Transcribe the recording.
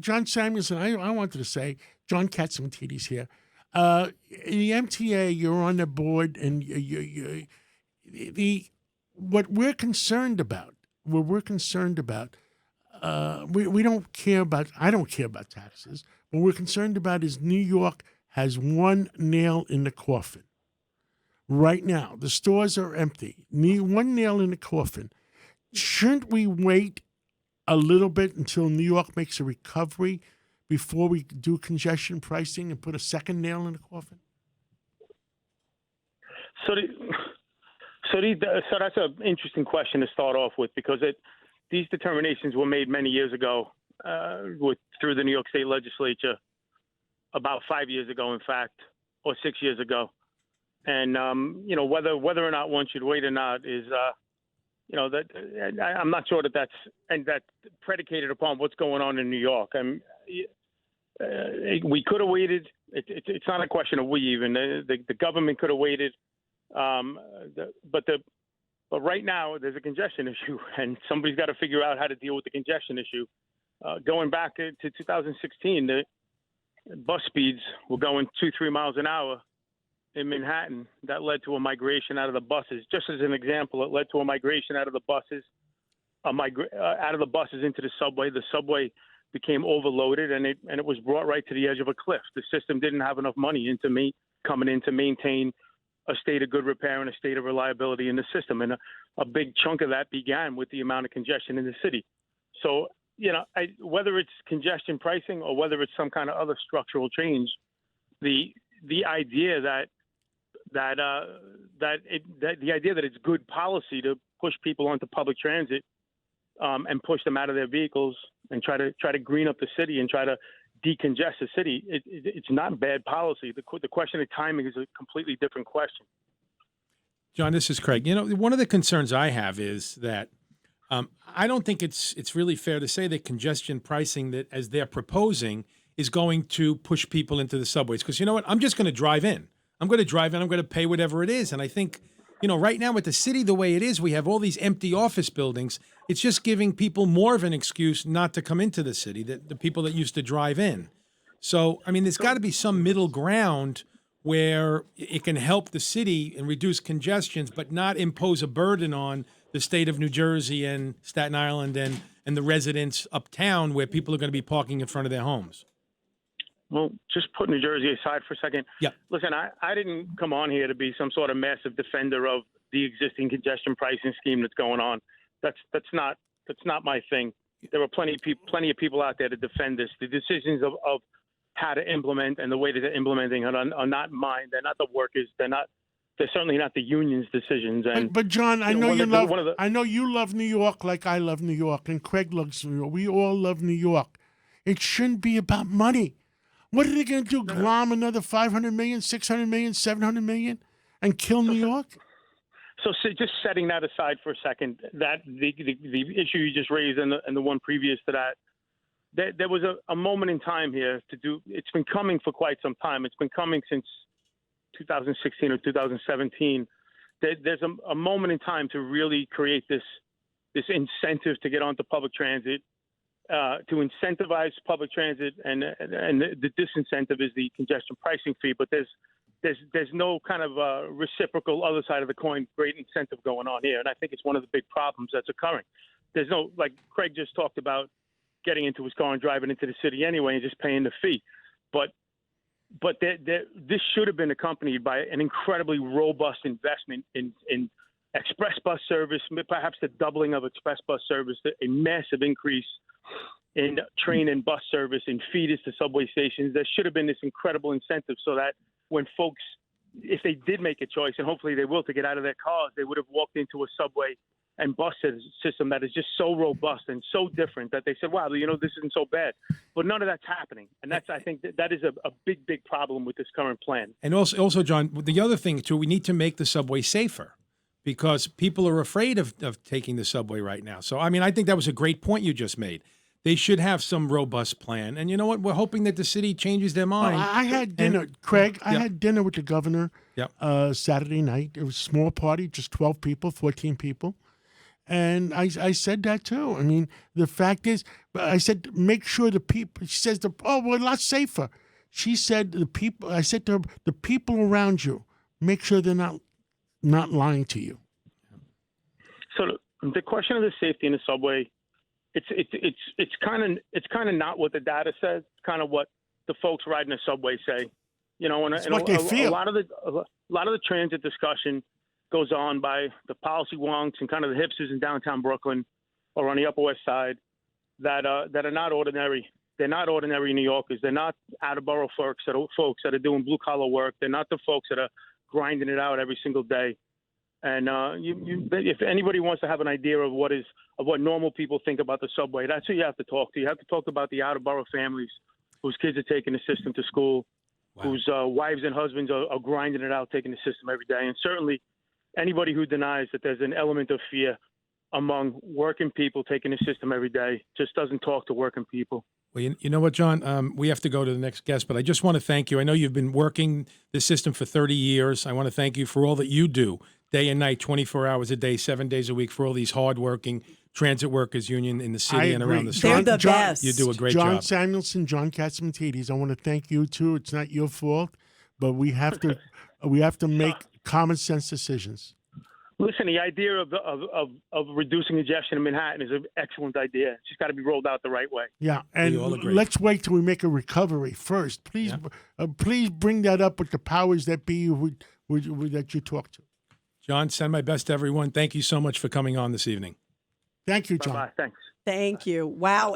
John Samuelson, I wanted to say, John Katsimatidis here. The MTA, you're on the board, and what we're concerned about, we don't care about, I don't care about taxes. What we're concerned about is New York has one nail in the coffin. Right now, the stores are empty. One nail in the coffin. Shouldn't we wait a little bit until New York makes a recovery before we do congestion pricing and put a second nail in the coffin? So that's an interesting question to start off with, because these determinations were made many years ago through the New York State Legislature, about 5 years ago, in fact, or 6 years ago. And whether or not one should wait or not is that I'm not sure that's predicated upon what's going on in New York. We could have waited. It's not a question of we even. The government could have waited. But right now there's a congestion issue, and somebody's got to figure out how to deal with the congestion issue. Going back to 2016, the bus speeds were going 2-3 miles an hour in Manhattan. That led to a migration out of the buses. Just as an example, it led to a migration out of the buses, into the subway. The subway became overloaded, and it was brought right to the edge of a cliff. The system didn't have enough money coming in to maintain a state of good repair and a state of reliability in the system. And a big chunk of that began with the amount of congestion in the city. So, whether it's congestion pricing or whether it's some kind of other structural change, the idea that it's good policy to push people onto public transit and push them out of their vehicles and try to green up the city and try to decongest the city, it's not bad policy. The question of timing is a completely different question. John, this is Craig. One of the concerns I have is that I don't think it's really fair to say that congestion pricing, that as they're proposing, is going to push people into the subways. Because you know what? I'm just going to drive in. I'm going to pay whatever it is. And I think, right now with the city the way it is, we have all these empty office buildings. It's just giving people more of an excuse not to come into the city, the people that used to drive in. So, there's got to be some middle ground where it can help the city and reduce congestions, but not impose a burden on the state of New Jersey and Staten Island and the residents uptown where people are going to be parking in front of their homes. Well, just put New Jersey aside for a second. Yeah. Listen, I didn't come on here to be some sort of massive defender of the existing congestion pricing scheme that's going on. That's not my thing. There are plenty of people out there to defend this. The decisions of how to implement and the way that they're implementing it are not mine. They're not the workers. They're certainly not the union's decisions. And but John, I know you love New York like I love New York, and Craig loves New York. We all love New York. It shouldn't be about money. What are they going to do? Glom another $500 million, $600 million, $700 million, and kill New York? So just setting that aside for a second, that the issue you just raised and the one previous to that, there was a moment in time here to do. It's been coming for quite some time. It's been coming since 2016 or 2017. There's a moment in time to really create this incentive to get onto public transit. To incentivize public transit, and the disincentive is the congestion pricing fee. But there's no kind of reciprocal other side of the coin, great incentive going on here, and I think it's one of the big problems that's occurring. There's no, like Craig just talked about, getting into his car and driving into the city anyway and just paying the fee, but this should have been accompanied by an incredibly robust investment in express bus service, perhaps the doubling of express bus service, a massive increase in train and bus service, in feeders to subway stations. There should have been this incredible incentive so that when folks, if they did make a choice, and hopefully they will, to get out of their cars, they would have walked into a subway and bus system that is just so robust and so different that they said, wow, this isn't so bad. But none of that's happening. And I think that is a big, big problem with this current plan. And also, John, the other thing, too, we need to make the subway safer, because people are afraid of taking the subway right now. So, I think that was a great point you just made. They should have some robust plan. And you know what? We're hoping that the city changes their mind. I had dinner, Craig. I had dinner with the governor Saturday night. It was a small party, just 12 people, 14 people. And I said that too. I mean, the fact is, I said, make sure the people, she says, we're a lot safer. She said, I said to her, the people around you, make sure they're not lying to you. So the question of the safety in the subway, it's kind of not what the data says. It's kind of what the folks riding the subway say. You know, and, It's what they feel. a lot of the transit discussion goes on by the policy wonks and kind of the hipsters in downtown Brooklyn or on the Upper West Side that are not ordinary. They're not ordinary New Yorkers. They're not out of borough folks that are doing blue collar work. They're not the folks that are grinding it out every single day. And if anybody wants to have an idea of what normal people think about the subway, that's who you have to talk to. You have to talk about the out of borough families whose kids are taking the system to school, Wow. whose wives and husbands are grinding it out, taking the system every day. And certainly anybody who denies that there's an element of fear among working people taking the system every day just doesn't talk to working people. Well, you know what, John? We have to go to the next guest, but I just want to thank you. I know you've been working this system for 30 years. I want to thank you for all that you do, day and night, 24 hours a day, 7 days a week, for all these hardworking transit workers union in the city and around the They're state. the best. You do a great John job. Samuelson, John Katzmatidis, I want to thank you too. It's not your fault, but we have to make common sense decisions. Listen, the idea of reducing congestion in Manhattan is an excellent idea. It's just got to be rolled out the right way. Yeah, and all agree. let's wait till we make a recovery first. Please, please bring that up with the powers that be that you talk to. John, send my best to everyone. Thank you so much for coming on this evening. Thank you, John. Bye-bye. Thanks. Thank you. Wow.